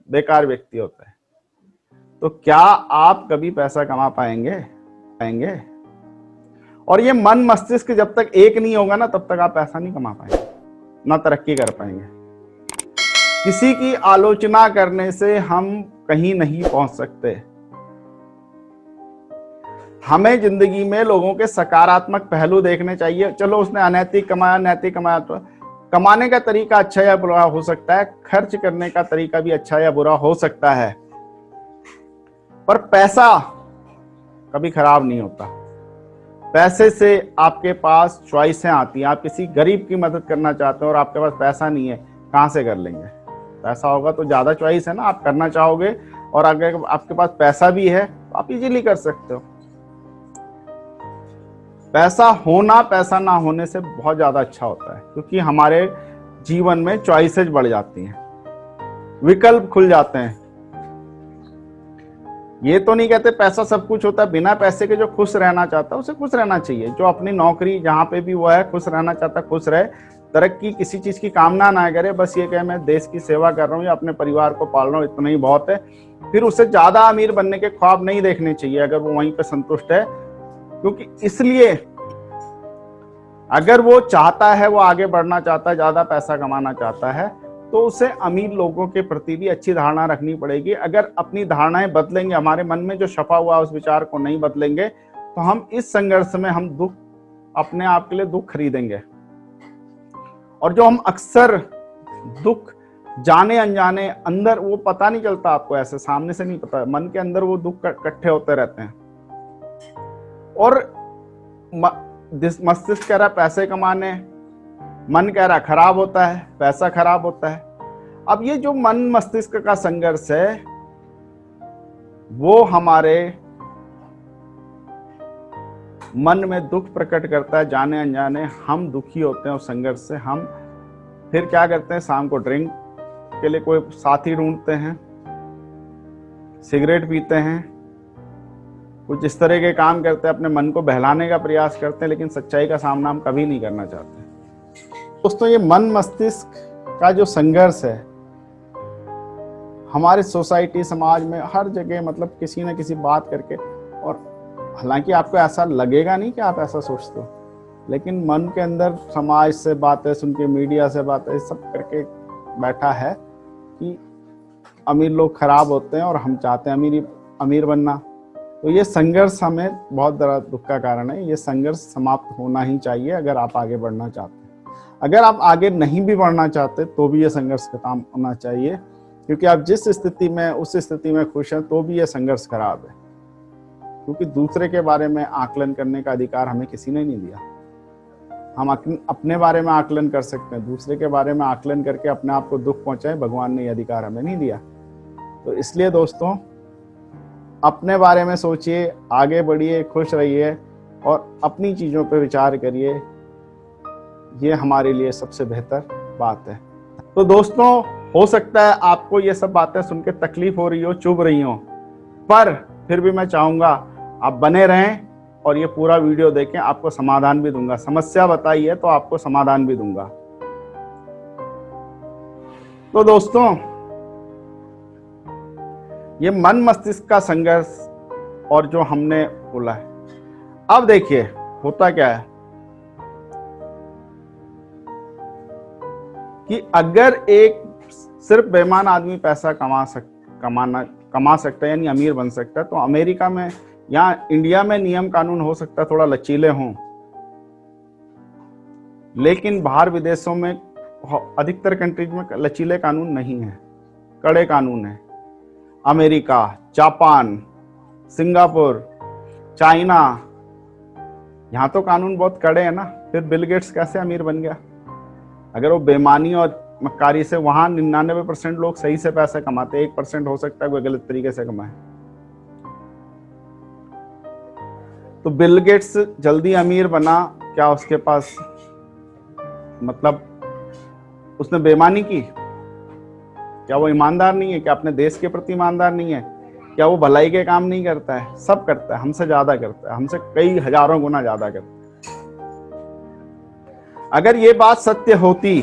बेकार व्यक्ति होता है। तो क्या आप कभी पैसा कमा पाएंगे? और ये मन मस्तिष्क जब तक एक नहीं होगा ना, तब तक आप पैसा नहीं कमा पाएंगे, ना तरक्की कर पाएंगे। किसी की आलोचना करने से हम कहीं नहीं पहुंच सकते। हमें जिंदगी में लोगों के सकारात्मक पहलू देखने चाहिए। चलो उसने अनैतिक कमाया, नैतिक कमाया, तो कमाने का तरीका अच्छा या बुरा हो सकता है, खर्च करने का तरीका भी अच्छा या बुरा हो सकता है, पर पैसा कभी खराब नहीं होता। पैसे से आपके पास चॉइसें आती हैं। आप किसी गरीब की मदद करना चाहते हो और आपके पास पैसा नहीं है, कहां से कर लेंगे? पैसा होगा तो ज्यादा चॉइस है ना, आप करना चाहोगे। और अगर आपके पास पैसा भी है तो आप इजीली कर सकते हो। पैसा होना पैसा ना होने से बहुत ज्यादा अच्छा होता है, क्योंकि हमारे जीवन में चॉइसेज बढ़ जाती हैं, विकल्प खुल जाते हैं। ये तो नहीं कहते पैसा सब कुछ होता है, बिना पैसे के जो खुश रहना चाहता है उसे खुश रहना चाहिए। जो अपनी नौकरी जहां पे भी वो है खुश रहना चाहता है, खुश रहे। तरक्की किसी चीज की कामना ना करे, बस ये कहे मैं देश की सेवा कर रहा हूँ या अपने परिवार को पाल रहा हूँ, इतना ही बहुत है। फिर उसे ज्यादा अमीर बनने के ख्वाब नहीं देखने चाहिए अगर वो वहीं पे संतुष्ट है। क्योंकि इसलिए अगर वो चाहता है, वो आगे बढ़ना चाहता है, ज्यादा पैसा कमाना चाहता है, तो उसे अमीर लोगों के प्रति भी अच्छी धारणा रखनी पड़ेगी। अगर अपनी धारणाएं बदलेंगे, हमारे मन में जो छपा हुआ उस विचार को नहीं बदलेंगे, तो हम इस संघर्ष में हम दुख, अपने आप के लिए दुख खरीदेंगे। और जो हम अक्सर दुख जाने अनजाने अंदर, वो पता नहीं चलता आपको, ऐसे सामने से नहीं पता, मन के अंदर वो दुख इकट्ठे होते रहते हैं। और मस्तिष्क कह रहा है पैसे कमाने, मन कह रहा खराब होता है, पैसा खराब होता है। अब ये जो मन मस्तिष्क का संघर्ष है, वो हमारे मन में दुख प्रकट करता है, जाने अनजाने हम दुखी होते हैं उस संघर्ष से। हम फिर क्या करते हैं, शाम को ड्रिंक के लिए कोई साथी ढूंढते हैं, सिगरेट पीते हैं, कुछ इस तरह के काम करते हैं, अपने मन को बहलाने का प्रयास करते हैं, लेकिन सच्चाई का सामना हम कभी नहीं करना चाहते। दोस्तों, ये मन मस्तिष्क का जो संघर्ष है हमारे सोसाइटी, समाज में हर जगह, मतलब किसी न किसी बात करके, और हालांकि आपको ऐसा लगेगा नहीं कि आप ऐसा सोचते हो, लेकिन मन के अंदर समाज से बातें सुन के, मीडिया से बातें सब करके बैठा है कि अमीर लोग खराब होते हैं और हम चाहते हैं अमीर बनना। तो ये संघर्ष हमें बहुत बड़ा दुख का कारण है। ये संघर्ष समाप्त होना ही चाहिए अगर आप आगे बढ़ना चाहते हैं। अगर आप आगे नहीं भी बढ़ना चाहते तो भी ये संघर्ष खत्म होना चाहिए, क्योंकि आप जिस स्थिति में, उस स्थिति में खुश हैं तो भी ये संघर्ष खराब है। क्योंकि दूसरे के बारे में आकलन करने का अधिकार हमें किसी ने नहीं दिया। हम अपने बारे में आकलन कर सकते हैं, दूसरे के बारे में आकलन करके अपने आप को दुख पहुंचाए, भगवान ने ये अधिकार हमें नहीं दिया। तो इसलिए दोस्तों, अपने बारे में सोचिए, आगे बढ़िए, खुश रहिए और अपनी चीजों पर विचार करिए। ये हमारे लिए सबसे बेहतर बात है। तो दोस्तों, हो सकता है आपको ये सब बातें सुन के तकलीफ हो रही हो, चुभ रही हो, पर फिर भी मैं चाहूंगा आप बने रहें और ये पूरा वीडियो देखें। आपको समाधान भी दूंगा, समस्या बताई है तो आपको समाधान भी दूंगा। तो दोस्तों, ये मन मस्तिष्क का संघर्ष और जो हमने बोला है, अब देखिए होता क्या है कि अगर एक सिर्फ बेईमान आदमी पैसा कमा सकता है, यानी अमीर बन सकता है, तो अमेरिका में या इंडिया में नियम कानून हो सकता है थोड़ा लचीले हों, लेकिन बाहर विदेशों में, अधिकतर कंट्रीज में लचीले कानून नहीं है, कड़े कानून है। अमेरिका, जापान, सिंगापुर, चाइना, यहां तो कानून बहुत कड़े हैं ना। फिर बिल गेट्स कैसे अमीर बन गया? अगर वो बेईमानी और मक्कारी से, वहां 99% लोग सही से पैसा कमाते, 1% हो सकता है कोई गलत तरीके से कमाए। तो बिल गेट्स जल्दी अमीर बना, क्या उसके पास, मतलब उसने बेईमानी की? क्या वो ईमानदार नहीं है? क्या अपने देश के प्रति ईमानदार नहीं है? क्या वो भलाई के काम नहीं करता है? सब करता है, हमसे ज्यादा करता है, हमसे कई हजारों गुना ज्यादा करता है। अगर ये बात सत्य होती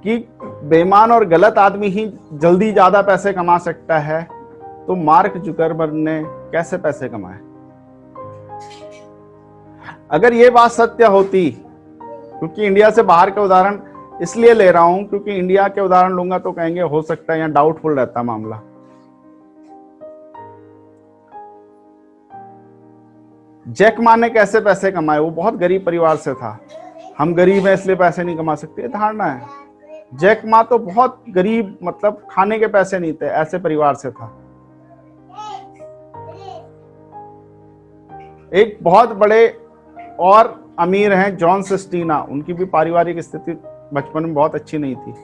कि बेईमान और गलत आदमी ही जल्दी ज्यादा पैसे कमा सकता है, तो मार्क जुकरबर्ग ने कैसे पैसे कमाए? अगर ये बात सत्य होती, क्योंकि इंडिया से बाहर के उदाहरण इसलिए ले रहा हूं क्योंकि इंडिया के उदाहरण लूंगा तो कहेंगे हो सकता है, यहाँ डाउटफुल रहता मामला। जैक मा ने कैसे पैसे कमाए? वो बहुत गरीब परिवार से था। हम गरीब हैं इसलिए पैसे नहीं कमा सकते, ये धारणा है। जैक मा तो बहुत गरीब, मतलब खाने के पैसे नहीं थे, ऐसे परिवार से था। एक बहुत बड़े और अमीर हैं जॉन सिस्टीना, उनकी भी पारिवारिक स्थिति बचपन में बहुत अच्छी नहीं थी।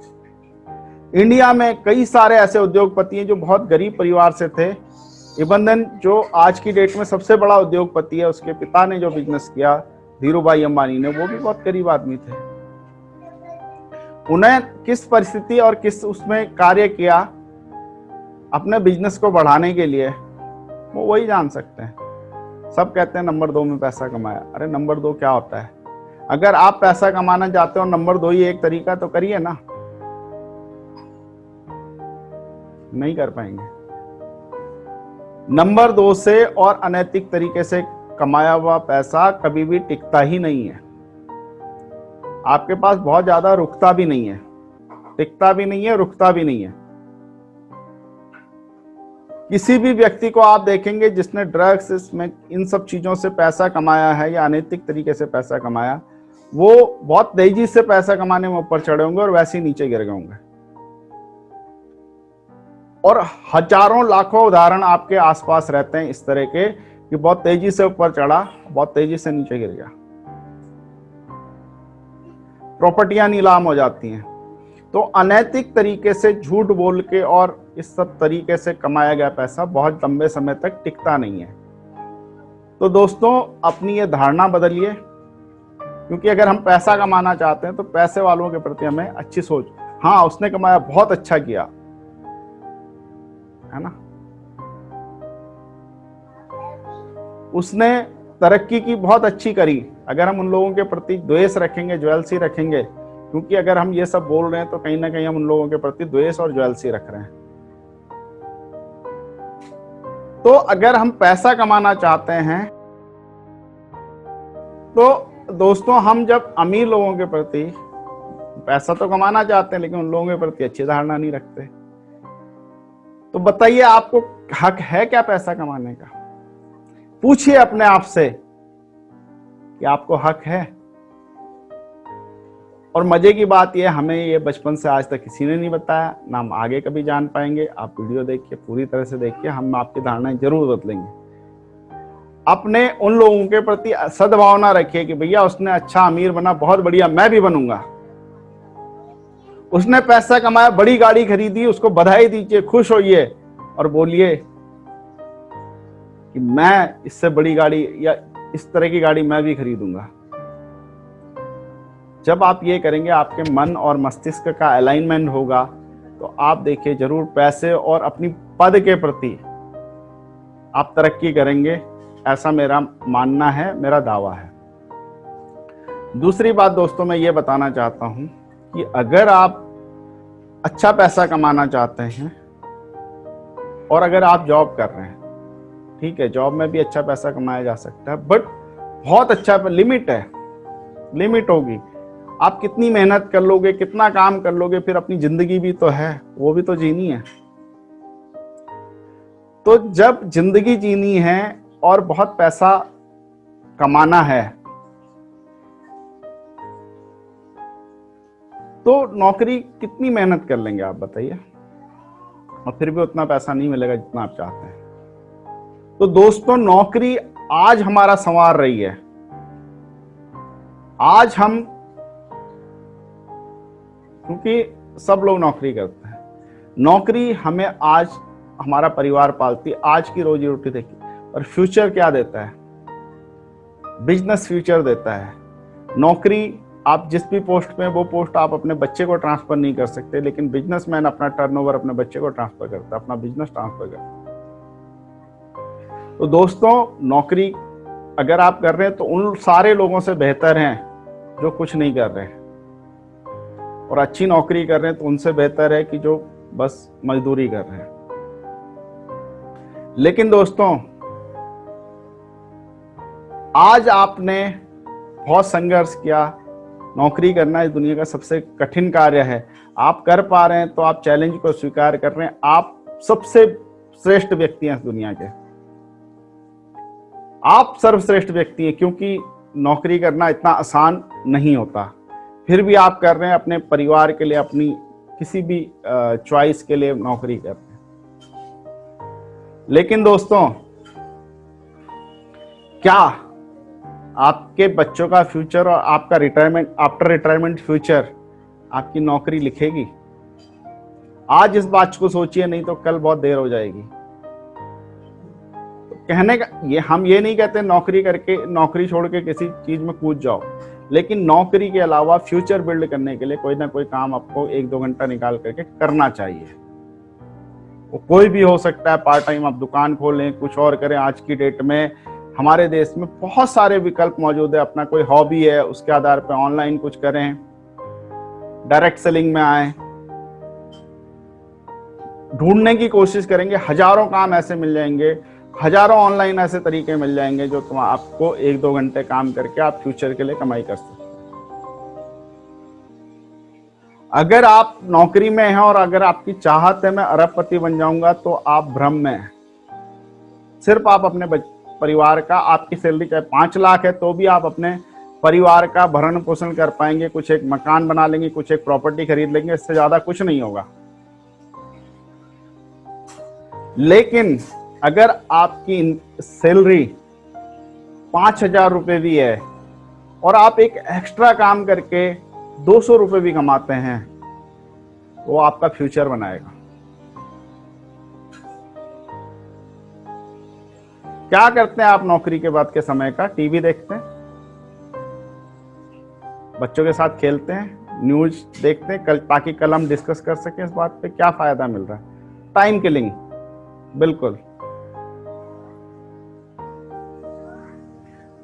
इंडिया में कई सारे ऐसे उद्योगपति हैं जो बहुत गरीब परिवार से थे। इवन देन जो आज की डेट में सबसे बड़ा उद्योगपति है, उसके पिता ने जो बिजनेस किया, धीरूभाई अंबानी ने, वो भी बहुत गरीब आदमी थे। उन्हें किस परिस्थिति और किस उसमें कार्य किया अपने बिजनेस को बढ़ाने के लिए, वो वही जान सकते हैं। सब कहते हैं नंबर 2 में पैसा कमाया। अरे नंबर 2 क्या होता है? अगर आप पैसा कमाना चाहते हो, नंबर 2 ही एक तरीका, तो करिए ना। नहीं कर पाएंगे। नंबर 2 से और अनैतिक तरीके से कमाया हुआ पैसा कभी भी टिकता ही नहीं है। आपके पास बहुत ज्यादा रुकता भी नहीं है, टिकता भी नहीं है, रुकता भी नहीं है। किसी भी व्यक्ति को आप देखेंगे जिसने ड्रग्स, इसमें इन सब चीजों से पैसा कमाया है या अनैतिक तरीके से पैसा कमाया, वो बहुत तेजी से पैसा कमाने में ऊपर चढ़े होंगे और वैसे ही नीचे गिर गए होंगे। और हजारों लाखों उदाहरण आपके आसपास रहते हैं इस तरह के कि बहुत तेजी से ऊपर चढ़ा, बहुत तेजी से नीचे गिर गया। प्रॉपर्टियां नीलाम हो जाती हैं। तो अनैतिक तरीके से झूठ बोल के और इस सब तरीके से कमाया गया पैसा बहुत लंबे समय तक टिकता नहीं है। तो दोस्तों, अपनी ये धारणा बदलिए, क्योंकि अगर हम पैसा कमाना चाहते हैं तो पैसे वालों के प्रति हमें अच्छी सोच, हाँ उसने कमाया, बहुत अच्छा किया, है ना, उसने तरक्की की, बहुत अच्छी करी। अगर हम उन लोगों के प्रति द्वेष रखेंगे, ज्वेलसी रखेंगे, क्योंकि अगर हम ये सब बोल रहे हैं तो कहीं ना कहीं हम उन लोगों के प्रति द्वेष और ज्वेलसी रख रहे हैं। तो अगर हम पैसा कमाना चाहते हैं तो दोस्तों, हम जब अमीर लोगों के प्रति पैसा तो कमाना चाहते हैं लेकिन उन लोगों के प्रति अच्छी धारणा नहीं रखते, तो बताइए आपको हक है क्या पैसा कमाने का? पूछिए अपने आप से कि आपको हक है। और मजे की बात यह, हमें ये बचपन से आज तक किसी ने नहीं बताया, ना हम आगे कभी जान पाएंगे। आप वीडियो देखिए, पूरी तरह से देखिए, हम आपकी धारणाएं जरूर बदलेंगे। अपने उन लोगों के प्रति सद्भावना रखिए कि भैया उसने अच्छा अमीर बना, बहुत बढ़िया, मैं भी बनूंगा। उसने पैसा कमाया, बड़ी गाड़ी खरीदी, उसको बधाई दीजिए, खुश होइए और बोलिए कि मैं इससे बड़ी गाड़ी या इस तरह की गाड़ी मैं भी खरीदूंगा। जब आप ये करेंगे, आपके मन और मस्तिष्क का अलाइनमेंट होगा, तो आप देखिए जरूर पैसे और अपनी पद के प्रति आप तरक्की करेंगे। ऐसा मेरा मानना है, मेरा दावा है। दूसरी बात दोस्तों, मैं ये बताना चाहता हूं कि अगर आप अच्छा पैसा कमाना चाहते हैं और अगर आप जॉब कर रहे हैं, ठीक है, जॉब में भी अच्छा पैसा कमाया जा सकता है, बट बहुत अच्छा लिमिट है, लिमिट होगी। आप कितनी मेहनत कर लोगे, कितना काम कर लोगे, फिर अपनी जिंदगी भी तो है, वो भी तो जीनी है। तो जब जिंदगी जीनी है और बहुत पैसा कमाना है, तो नौकरी कितनी मेहनत कर लेंगे आप बताइए, और फिर भी उतना पैसा नहीं मिलेगा जितना आप चाहते हैं। तो दोस्तों, नौकरी आज हमारा संवार रही है। आज हम, क्योंकि सब लोग नौकरी करते हैं, नौकरी हमें आज हमारा परिवार पालती, आज की रोजी रोटी देखी। और फ्यूचर क्या देता है? बिजनेस फ्यूचर देता है। नौकरी, आप जिस भी पोस्ट में, वो पोस्ट आप अपने बच्चे को ट्रांसफर नहीं कर सकते, लेकिन बिजनेसमैन अपना टर्नओवर अपने बच्चे को ट्रांसफर करता है, अपना बिजनेस ट्रांसफर करता है। तो दोस्तों, नौकरी अगर आप कर रहे हैं तो उन सारे लोगों से बेहतर हैं जो कुछ नहीं कर रहे हैं। और अच्छी नौकरी कर रहे हैं तो उनसे बेहतर है कि जो बस मजदूरी कर रहे हैं। लेकिन दोस्तों, आज आपने बहुत संघर्ष किया, नौकरी करना इस दुनिया का सबसे कठिन कार्य है, आप कर पा रहे हैं तो आप चैलेंज को स्वीकार कर रहे हैं। आप सबसे श्रेष्ठ व्यक्ति हैं इस दुनिया के, आप सर्वश्रेष्ठ व्यक्ति हैं, क्योंकि नौकरी करना इतना आसान नहीं होता। फिर भी आप कर रहे हैं, अपने परिवार के लिए, अपनी किसी भी चॉइस के लिए नौकरी कर रहे हैं। लेकिन दोस्तों, क्या आपके बच्चों का फ्यूचर और आपका रिटायरमेंट, आफ्टर रिटायरमेंट फ्यूचर आपकी नौकरी लिखेगी? आज इस बात को सोचिए, नहीं तो कल बहुत देर हो जाएगी। तो कहने का हम ये नहीं कहते नौकरी करके, नौकरी छोड़ के किसी चीज में कूद जाओ, लेकिन नौकरी के अलावा फ्यूचर बिल्ड करने के लिए कोई ना कोई काम आपको 1-2 घंटा निकाल करके करना चाहिए। वो कोई भी हो सकता है, पार्ट टाइम आप दुकान खोलें, कुछ और करें। आज की डेट में हमारे देश में बहुत सारे विकल्प मौजूद है। अपना कोई हॉबी है, उसके आधार पर ऑनलाइन कुछ करें, डायरेक्ट सेलिंग में आए, ढूंढने की कोशिश करेंगे, हजारों काम ऐसे मिल जाएंगे, हजारों ऑनलाइन ऐसे तरीके मिल जाएंगे जो तुम आपको 1-2 घंटे काम करके आप फ्यूचर के लिए कमाई कर सकते। अगर आप नौकरी में हैं और अगर आपकी चाहत है मैं अरबपति बन जाऊंगा, तो आप भ्रम में हैं। सिर्फ आप अपने परिवार का, आपकी सैलरी चाहे 5 लाख है तो भी आप अपने परिवार का भरण पोषण कर पाएंगे, कुछ एक मकान बना लेंगे, कुछ एक प्रॉपर्टी खरीद लेंगे, इससे ज्यादा कुछ नहीं होगा। लेकिन अगर आपकी सैलरी 5,000 रुपए भी है और आप एक एक्स्ट्रा काम करके 200 रुपए भी कमाते हैं, वो आपका फ्यूचर बनाएगा। क्या करते हैं आप नौकरी के बाद के समय का? टीवी देखते हैं, बच्चों के साथ खेलते हैं, न्यूज देखते हैं, ताकि कल हम डिस्कस कर सकें इस बात पे क्या फायदा मिल रहा है। टाइम किलिंग, बिल्कुल।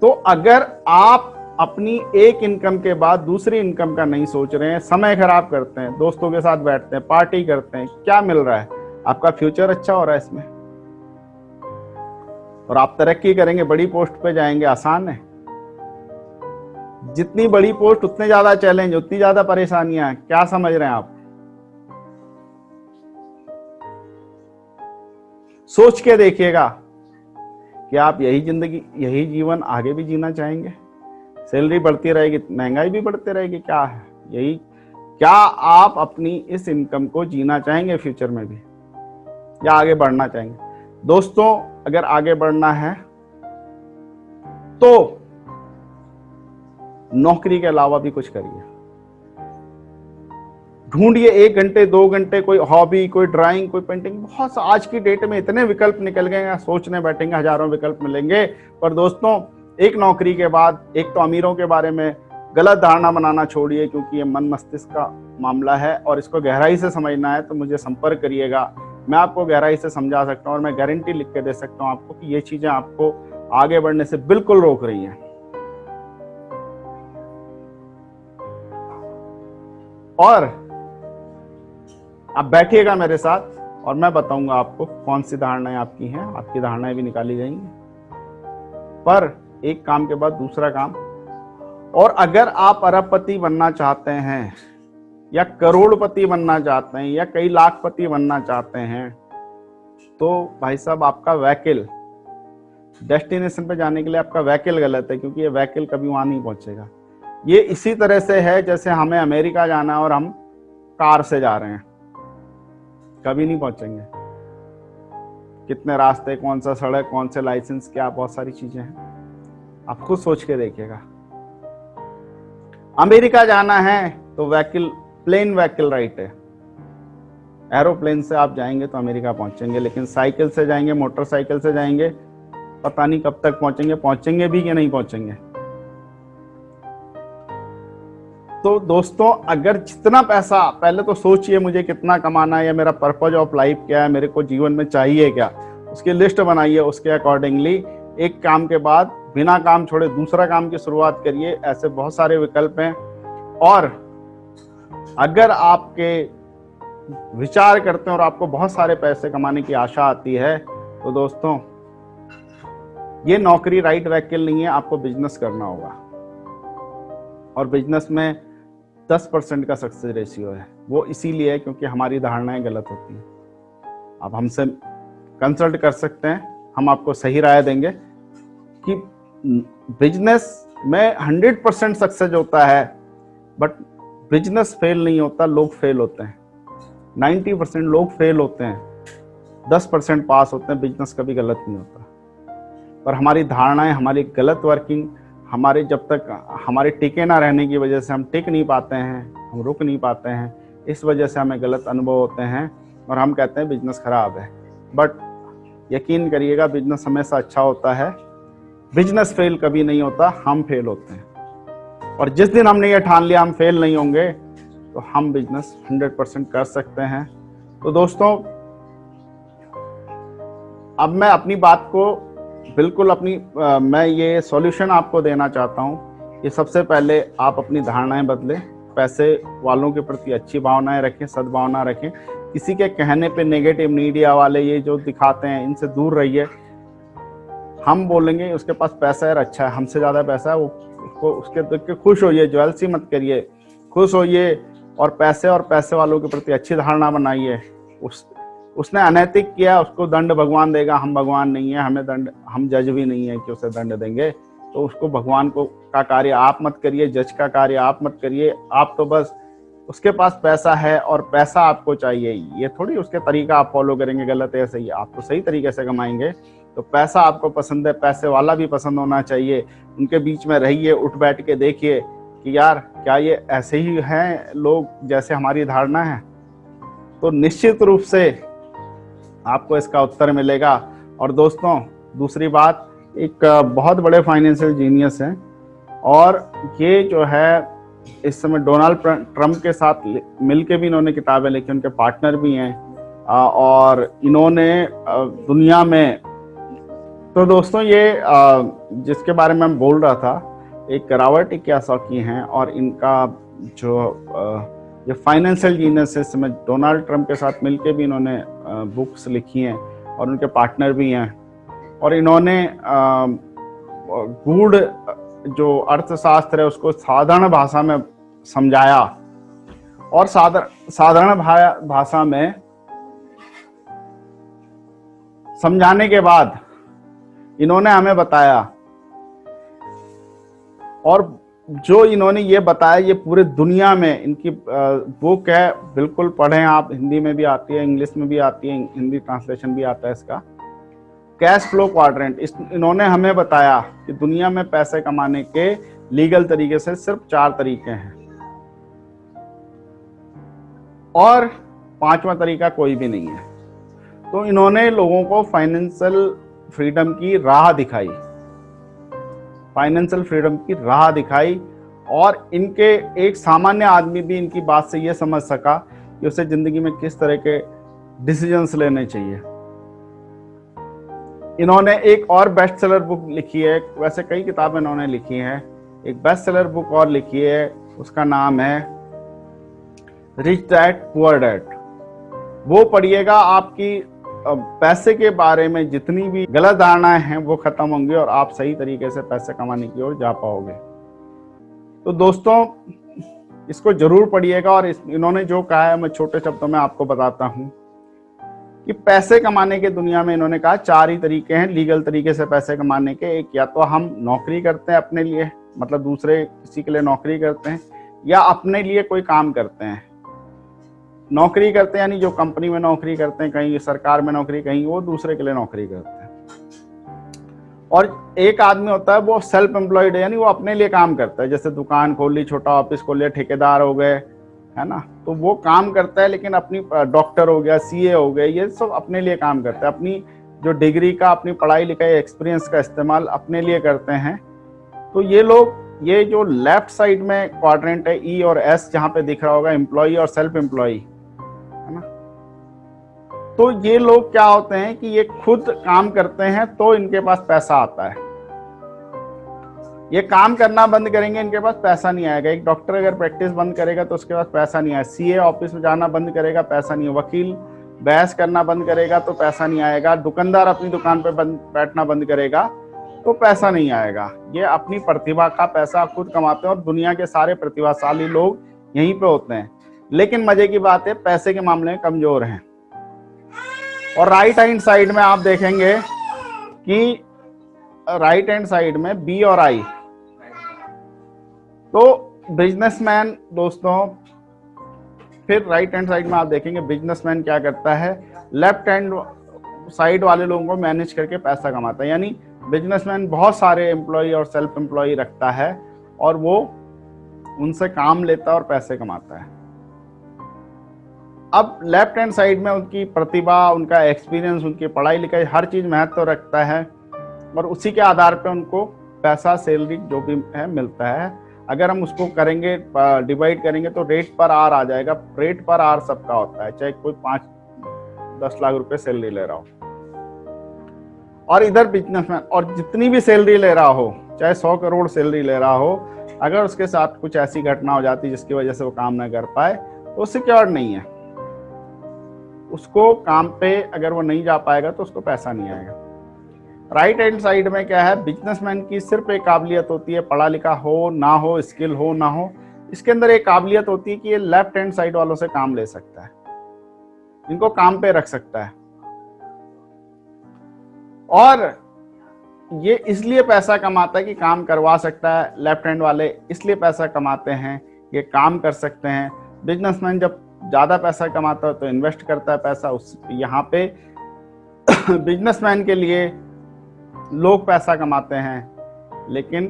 तो अगर आप अपनी एक इनकम के बाद दूसरी इनकम का नहीं सोच रहे हैं, समय खराब करते हैं, दोस्तों के साथ बैठते हैं, पार्टी करते हैं, क्या मिल रहा है? आपका फ्यूचर अच्छा हो रहा है इसमें, और आप तरक्की करेंगे, बड़ी पोस्ट पे जाएंगे, आसान है। जितनी बड़ी पोस्ट उतने ज्यादा चैलेंज, उतनी ज्यादा परेशानियां। क्या समझ रहे हैं आप? सोच के देखिएगा कि आप यही जिंदगी, यही जीवन आगे भी जीना चाहेंगे? सैलरी बढ़ती रहेगी, महंगाई भी बढ़ती रहेगी, क्या है यही? क्या आप अपनी इस इनकम को जीना चाहेंगे फ्यूचर में भी, या आगे बढ़ना चाहेंगे? दोस्तों, अगर आगे बढ़ना है तो नौकरी के अलावा भी कुछ करिए। ढूंढिए 1 घंटे 2 घंटे कोई हॉबी, कोई ड्राइंग, कोई पेंटिंग। बहुत आज की डेट में इतने विकल्प निकल गए, सोचने बैठेंगे हजारों विकल्प मिलेंगे। पर दोस्तों, एक नौकरी के बाद एक तो अमीरों के बारे में गलत धारणा बनाना छोड़िए, क्योंकि ये मन मस्तिष्क का मामला है और इसको गहराई से समझना है तो मुझे संपर्क करिएगा। मैं आपको गहराई से समझा सकता हूँ और मैं गारंटी लिख के दे सकता हूँ आपको कि ये चीजें आपको आगे बढ़ने से बिल्कुल रोक रही हैं। और आप बैठिएगा मेरे साथ और मैं बताऊंगा आपको कौन सी धारणाएं आपकी हैं, आपकी धारणाएं भी निकाली जाएंगी। पर एक काम के बाद दूसरा काम। और अगर आप अरबपति बनना चाहते हैं या करोड़पति बनना चाहते हैं या कई लाखपति बनना चाहते हैं, तो भाई साहब, आपका व्हीकल डेस्टिनेशन पे जाने के लिए आपका व्हीकल गलत है, क्योंकि ये व्हीकल कभी वहां नहीं पहुंचेगा। ये इसी तरह से है जैसे हमें अमेरिका जाना है और हम कार से जा रहे हैं, कभी नहीं पहुंचेंगे। कितने रास्ते, कौन सा सड़क, कौन से लाइसेंस, क्या बहुत सारी चीजें हैं, आप खुद सोच के देखिएगा। अमेरिका जाना है तो व्हीकल, प्लेन व्हीकल राइट है। एरोप्लेन से आप जाएंगे तो अमेरिका पहुंचेंगे, लेकिन साइकिल से जाएंगे, मोटरसाइकिल से जाएंगे, पता नहीं कब तक पहुंचेंगे, पहुंचेंगे भी कि नहीं पहुंचेंगे। तो दोस्तों, अगर जितना पैसा, पहले तो सोचिए मुझे कितना कमाना है या मेरा पर्पज ऑफ लाइफ क्या है, मेरे को जीवन में चाहिए क्या, उसकी लिस्ट बनाइए। उसके अकॉर्डिंगली एक काम के बाद बिना काम छोड़े दूसरा काम की शुरुआत करिए। ऐसे बहुत सारे विकल्प हैं। और अगर आपके विचार करते हैं और आपको बहुत सारे पैसे कमाने की आशा आती है, तो दोस्तों ये नौकरी राइट व्हीकल नहीं है, आपको बिजनेस करना होगा। और बिजनेस में 10% का सक्सेस रेशियो है, वो इसीलिए है क्योंकि हमारी धारणाएं गलत होती हैं। आप हमसे कंसल्ट कर सकते हैं, हम आपको सही राय देंगे कि बिजनेस में 100% सक्सेस होता है, बट बिजनेस फेल नहीं होता, लोग फेल होते हैं। 90% लोग फेल होते हैं, 10% पास होते हैं। बिजनेस कभी गलत नहीं होता, पर हमारी धारणाएं, हमारी गलत वर्किंग, हमारे जब तक हमारे टिके ना रहने की वजह से हम टिक नहीं पाते हैं, हम रुक नहीं पाते हैं, इस वजह से हमें गलत अनुभव होते हैं और हम कहते हैं बिजनेस खराब है। बट यकीन करिएगा, बिजनेस हमेशा अच्छा होता है। बिजनेस फेल कभी नहीं होता, हम फेल होते हैं। और जिस दिन हमने ये ठान लिया हम फेल नहीं होंगे, तो हम बिजनेस 100% कर सकते हैं। तो दोस्तों, अब मैं अपनी बात को बिल्कुल मैं ये सॉल्यूशन आपको देना चाहता हूँ कि सबसे पहले आप अपनी धारणाएं बदलें, पैसे वालों के प्रति अच्छी भावनाएं रखें, सद्भावना रखें। किसी के कहने पे नेगेटिव मीडिया वाले ये जो दिखाते हैं, इनसे दूर रहिए। हम बोलेंगे उसके पास पैसा है, अच्छा है, हमसे ज़्यादा पैसा है, वो उसको उसके देख के खुश होइए, ज्वेलसी मत करिए, खुश होइए। और पैसे वालों के प्रति अच्छी धारणा बनाइए। उसने अनैतिक किया, उसको दंड भगवान देगा। हम भगवान नहीं है, हमें दंड, हम जज भी नहीं है कि उसे दंड देंगे। तो उसको भगवान को का कार्य आप मत करिए, जज का कार्य आप मत करिए। आप तो बस उसके पास पैसा है और पैसा आपको चाहिए, ये थोड़ी उसके तरीका आप फॉलो करेंगे गलत है, सही है। आप तो सही तरीके से कमाएंगे। तो पैसा आपको पसंद है, पैसे वाला भी पसंद होना चाहिए। उनके बीच में रहिए, उठ बैठ के देखिए कि यार क्या ये ऐसे ही हैं लोग जैसे हमारी धारणा है। तो निश्चित रूप से आपको इसका उत्तर मिलेगा। और दोस्तों, दूसरी बात, एक बहुत बड़े फाइनेंशियल जीनियस हैं और ये जो है इस समय डोनाल्ड ट्रंप के साथ मिलके भी इन्होंने किताबें लिखी, उनके पार्टनर भी हैं। और इन्होंने दुनिया में, तो दोस्तों ये जिसके बारे में मैं बोल रहा था, एक रॉबर्ट कियोसाकी हैं और इनका जो ये फाइनेंशियल जीनियस है, इसमें डोनाल्ड ट्रंप के साथ मिलके भी इन्होंने बुक्स लिखी हैं और उनके पार्टनर भी हैं। और इन्होंने गूढ़ जो अर्थशास्त्र है उसको साधारण भाषा में समझाया और साधारण भाषा में समझाने के बाद इन्होंने हमें बताया, और जो इन्होंने ये बताया ये पूरे दुनिया में, इनकी बुक है, बिल्कुल पढ़ें आप। हिंदी में भी आती है, इंग्लिश में भी आती है, हिंदी ट्रांसलेशन भी आता है इसका। कैश फ्लो क्वाड्रेंट, इन्होंने हमें बताया कि दुनिया में पैसे कमाने के लीगल तरीके से सिर्फ 4 तरीके हैं और 5वां तरीका कोई भी नहीं है। तो इन्होंने लोगों को फाइनेंशियल फ्रीडम की राह दिखाई, फाइनेंशियल फ्रीडम की राह दिखाई। और इनके एक सामान्य आदमी भी इनकी बात से ये समझ सका कि उसे जिंदगी में किस तरह के डिसीजंस लेने चाहिए। इन्होंने एक और बेस्ट सेलर बुक लिखी है, वैसे कई किताबें इन्होंने लिखी हैं, एक बेस्ट सेलर बुक और लिखी है, उसका नाम है रिच डैड पुअर डैड। वो पढ़िएगा, आपकी पैसे के बारे में जितनी भी गलत धारणाएं हैं वो खत्म होंगी और आप सही तरीके से पैसे कमाने की ओर जा पाओगे। तो दोस्तों, इसको जरूर पढ़िएगा। और इन्होंने जो कहा है मैं छोटे शब्दों में आपको बताता हूं कि पैसे कमाने के दुनिया में इन्होंने कहा 4 ही तरीके हैं लीगल तरीके से पैसे कमाने के। एक, या तो हम नौकरी करते हैं अपने लिए, मतलब दूसरे किसी के लिए नौकरी करते हैं, या अपने लिए कोई काम करते हैं। नौकरी करते हैं यानी जो कंपनी में नौकरी करते हैं, कहीं सरकार में नौकरी, कहीं वो दूसरे के लिए नौकरी करते हैं। और एक आदमी होता है वो सेल्फ एम्प्लॉयड है, यानी वो अपने लिए काम करता है, जैसे दुकान खोल ली, छोटा ऑफिस खोल लिया, ठेकेदार हो गए, है ना। तो वो काम करता है, लेकिन अपनी डॉक्टर हो गया, सीए हो गए, ये सब अपने लिए काम करता है। अपनी जो डिग्री का, अपनी पढ़ाई लिखाई, एक्सपीरियंस का इस्तेमाल अपने लिए करते हैं। तो ये लोग, ये जो लेफ्ट साइड में क्वाड्रेंट है, ई और एस, जहाँ पे दिख रहा होगा एम्प्लॉई और सेल्फ एम्प्लॉई, है ना। तो ये लोग क्या होते हैं कि ये खुद काम करते हैं तो इनके पास पैसा आता है। ये काम करना बंद करेंगे, इनके पास पैसा नहीं आएगा। एक डॉक्टर अगर प्रैक्टिस बंद करेगा तो उसके पास पैसा नहीं आएगा। सीए ऑफिस में जाना बंद करेगा, पैसा नहीं है। वकील बहस करना बंद करेगा तो पैसा नहीं आएगा। दुकानदार अपनी दुकान पे बैठना बंद करेगा तो पैसा नहीं आएगा। ये अपनी प्रतिभा का पैसा खुद कमाते हैं और दुनिया के सारे प्रतिभाशाली लोग यहीं पे होते हैं। लेकिन मजे की बात है, पैसे के मामले में कमजोर हैं। और राइट हैंड साइड में आप देखेंगे कि राइट हैंड साइड में बी और आई, तो बिजनेसमैन दोस्तों, फिर राइट हैंड साइड में आप देखेंगे बिजनेसमैन क्या करता है, लेफ्ट हैंड साइड वाले लोगों को मैनेज करके पैसा कमाता है। यानी बिजनेसमैन बहुत सारे एम्प्लॉय और सेल्फ एम्प्लॉय रखता है और वो उनसे काम लेता है और पैसे कमाता है। अब लेफ्ट हैंड साइड में उनकी प्रतिभा, उनका एक्सपीरियंस, उनकी पढ़ाई लिखाई, हर चीज महत्व रखता है और उसी के आधार पे उनको पैसा, सैलरी जो भी है मिलता है। अगर हम उसको करेंगे, डिवाइड करेंगे तो रेट पर आर आ जाएगा। रेट पर आर सबका होता है, चाहे कोई 5-10 लाख रुपए सैलरी ले रहा हो। और इधर बिजनेसमैन, और जितनी भी सैलरी ले रहा हो, चाहे 100 करोड़ सैलरी ले रहा हो, अगर उसके साथ कुछ ऐसी घटना हो जाती जिसकी वजह से वो काम ना कर पाए तो सिक्योर नहीं है। उसको काम पे अगर वो नहीं जा पाएगा तो उसको पैसा नहीं आएगा। राइट हैंड साइड में क्या है, बिजनेसमैन की सिर्फ एक काबिलियत होती है, पढ़ा लिखा हो ना हो, स्किल हो ना हो, इसके अंदर एक काबिलियत होती है कि ये लेफ्ट हैंड साइड वालों से काम ले सकता है, इनको काम पे रख सकता है। और ये इसलिए पैसा कमाता है कि काम करवा सकता है। लेफ्ट हैंड वाले इसलिए पैसा कमाते हैं, ये काम कर सकते हैं। बिजनेसमैन जब ज्यादा पैसा कमाता है तो इन्वेस्ट करता है पैसा उस, यहाँ पे बिजनेसमैन के लिए लोग पैसा कमाते हैं, लेकिन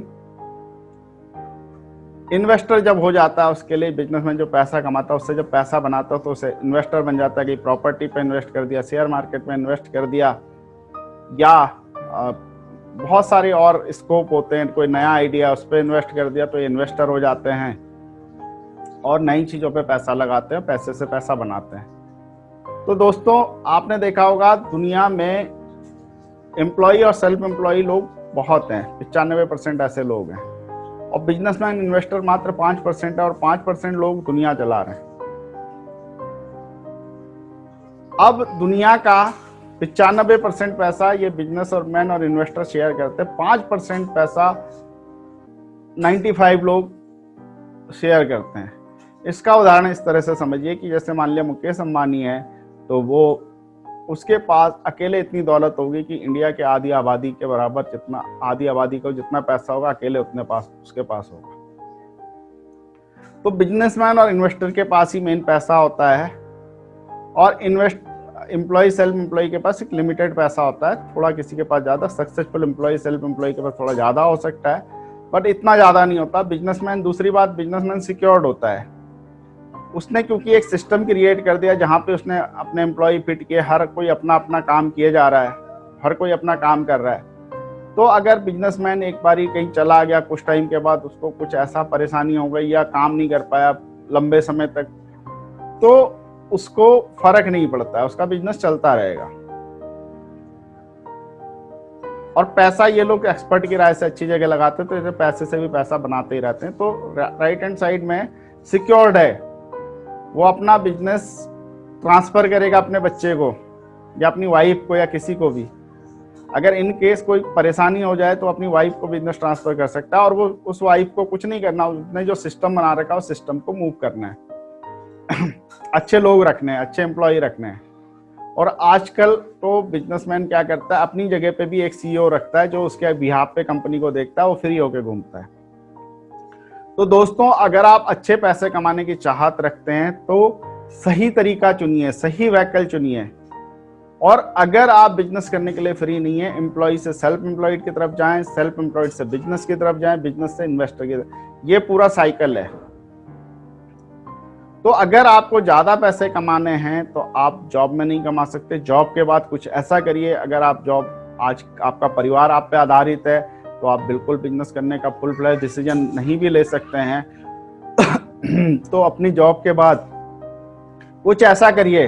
इन्वेस्टर जब हो जाता है उसके लिए बिजनेसमैन जो पैसा कमाता है उससे जब पैसा बनाता है तो उसे इन्वेस्टर बन जाता है कि प्रॉपर्टी पे इन्वेस्ट कर दिया, शेयर मार्केट में इन्वेस्ट कर दिया, या बहुत सारे और स्कोप होते हैं, कोई नया आइडिया उस पर इन्वेस्ट कर दिया तो ये इन्वेस्टर हो जाते हैं और नई चीजों पे पैसा लगाते हैं, पैसे से पैसा बनाते हैं। तो दोस्तों आपने देखा होगा दुनिया में एम्प्लॉय और सेल्फ एम्प्लॉय लोग बहुत हैं, 95% ऐसे लोग हैं और बिजनेसमैन इन्वेस्टर मात्र 5% है और 5% लोग दुनिया चला रहे हैं। अब दुनिया का 95% पैसा ये बिजनेस और मैन और इन्वेस्टर शेयर करते हैं, 5% पैसा 95 लोग शेयर करते हैं। इसका उदाहरण इस तरह से समझिए कि जैसे मान लिया मुकेश अंबानी है तो वो, उसके पास अकेले इतनी दौलत होगी कि इंडिया के आधी आबादी के बराबर, जितना आधी आबादी को जितना पैसा होगा अकेले उतने पास उसके पास होगा। तो बिजनेसमैन और इन्वेस्टर के पास ही मेन पैसा होता है और एम्प्लॉय सेल्फ एम्प्लॉय के पास एक लिमिटेड पैसा होता है, थोड़ा किसी के पास ज्यादा, सक्सेसफुल एम्प्लॉय सेल्फ एम्प्लॉय के पास थोड़ा ज्यादा हो सकता है बट इतना ज्यादा नहीं होता। बिजनेसमैन, दूसरी बात, बिजनेसमैन सिक्योर्ड होता है, उसने क्योंकि एक सिस्टम क्रिएट कर दिया जहां पे उसने अपने एम्प्लॉय फिट किए, हर कोई अपना अपना काम किए जा रहा है, हर कोई अपना काम कर रहा है। तो अगर बिजनेसमैन एक बारी कहीं चला गया, कुछ टाइम के बाद उसको कुछ ऐसा परेशानी हो गई या काम नहीं कर पाया लंबे समय तक, तो उसको फर्क नहीं पड़ता है, उसका बिजनेस चलता रहेगा। और पैसा ये लोग एक्सपर्ट की राय से अच्छी जगह लगाते हैं तो इसे पैसे से भी पैसा बनाते ही रहते हैं। तो राइट हैंड साइड में सिक्योर्ड है, वो अपना बिजनेस ट्रांसफर करेगा अपने बच्चे को या अपनी वाइफ को या किसी को भी। अगर इन केस कोई परेशानी हो जाए तो अपनी वाइफ को बिजनेस ट्रांसफर कर सकता है और वो उस वाइफ को कुछ नहीं करना, उसने जो सिस्टम बना रखा है उस सिस्टम को मूव करना है अच्छे लोग रखने हैं, अच्छे एम्प्लॉय रखने हैं। और आजकल तो बिजनेसमैन क्या करता है, अपनी जगह पे भी एक सीईओ रखता है जो उसके बिहाफ पे कंपनी को देखता है, वो फ्री होके घूमता है। तो दोस्तों अगर आप अच्छे पैसे कमाने की चाहत रखते हैं तो सही तरीका चुनिए, सही व्हीकल चुनिए। और अगर आप बिजनेस करने के लिए फ्री नहीं है, एम्प्लॉय से सेल्फ एम्प्लॉयड की तरफ जाएं, सेल्फ एम्प्लॉयड से बिजनेस की तरफ जाएं, बिजनेस से इन्वेस्टर की तरफ, ये पूरा साइकिल है। तो अगर आपको ज्यादा पैसे कमाने हैं तो आप जॉब में नहीं कमा सकते, जॉब के बाद कुछ ऐसा करिए। अगर आप जॉब, आज आपका परिवार आप पे आधारित है तो आप बिल्कुल बिजनेस करने का फुल फ्लैश डिसीजन नहीं भी ले सकते हैं तो अपनी जॉब के बाद कुछ ऐसा करिए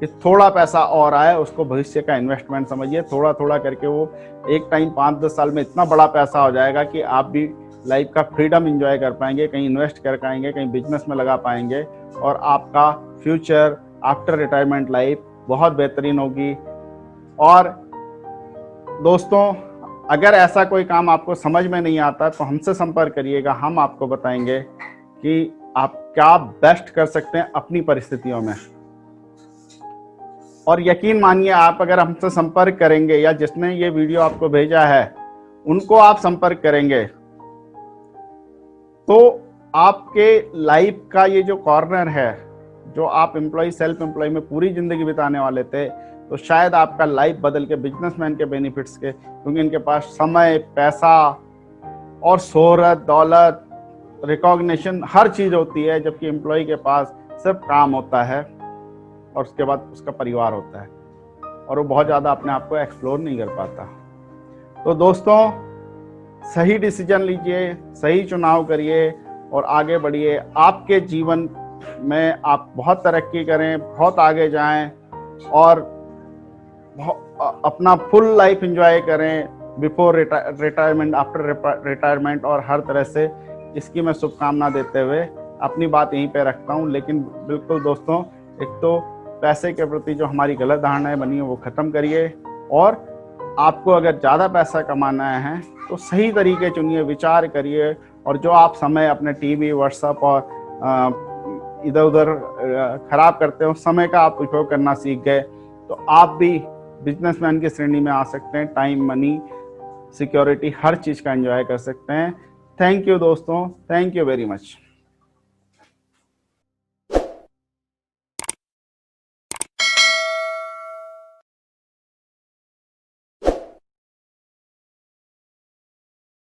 कि थोड़ा पैसा और आए, उसको भविष्य का इन्वेस्टमेंट समझिए। थोड़ा थोड़ा करके वो एक टाइम 5-10 साल में इतना बड़ा पैसा हो जाएगा कि आप भी लाइफ का फ्रीडम एंजॉय कर पाएंगे, कहीं इन्वेस्ट कर पाएंगे, कहीं बिजनेस में लगा पाएंगे, और आपका फ्यूचर आफ्टर रिटायरमेंट लाइफ बहुत बेहतरीन होगी। और दोस्तों, अगर ऐसा कोई काम आपको समझ में नहीं आता तो हमसे संपर्क करिएगा, हम आपको बताएंगे कि आप क्या बेस्ट कर सकते हैं अपनी परिस्थितियों में। और यकीन मानिए, आप अगर हमसे संपर्क करेंगे या जिसने ये वीडियो आपको भेजा है उनको आप संपर्क करेंगे, तो आपके लाइफ का ये जो कॉर्नर है, जो आप एम्प्लॉय सेल्फ एम्प्लॉय में पूरी जिंदगी बिताने वाले थे, तो शायद आपका लाइफ बदल के बिजनेसमैन के बेनिफिट्स के, क्योंकि इनके पास समय, पैसा और शोहरत, दौलत, रिकॉग्निशन, हर चीज़ होती है, जबकि एम्प्लॉय के पास सिर्फ काम होता है और उसके बाद उसका परिवार होता है, और वो बहुत ज़्यादा अपने आप को एक्सप्लोर नहीं कर पाता। तो दोस्तों, सही डिसीजन लीजिए, सही चुनाव करिए और आगे बढ़िए। आपके जीवन में आप बहुत तरक्की करें, बहुत आगे जाएं और अपना फुल लाइफ एंजॉय करें बिफोर रिटायरमेंट, आफ्टर रिटायरमेंट, और हर तरह से इसकी मैं शुभकामना देते हुए अपनी बात यहीं पे रखता हूँ। लेकिन बिल्कुल दोस्तों, एक तो पैसे के प्रति जो हमारी गलत धारणाएं बनी है वो ख़त्म करिए, और आपको अगर ज़्यादा पैसा कमाना है तो सही तरीके चुनिए, विचार करिए, और जो आप समय अपने टीवी, व्हाट्सएप और इधर उधर खराब करते हो, समय का आप उपयोग करना सीख गए तो आप भी बिजनेसमैन की श्रेणी में आ सकते हैं। टाइम, मनी, सिक्योरिटी, हर चीज़ का एंजॉय कर सकते हैं। थैंक यू दोस्तों, थैंक यू वेरी मच।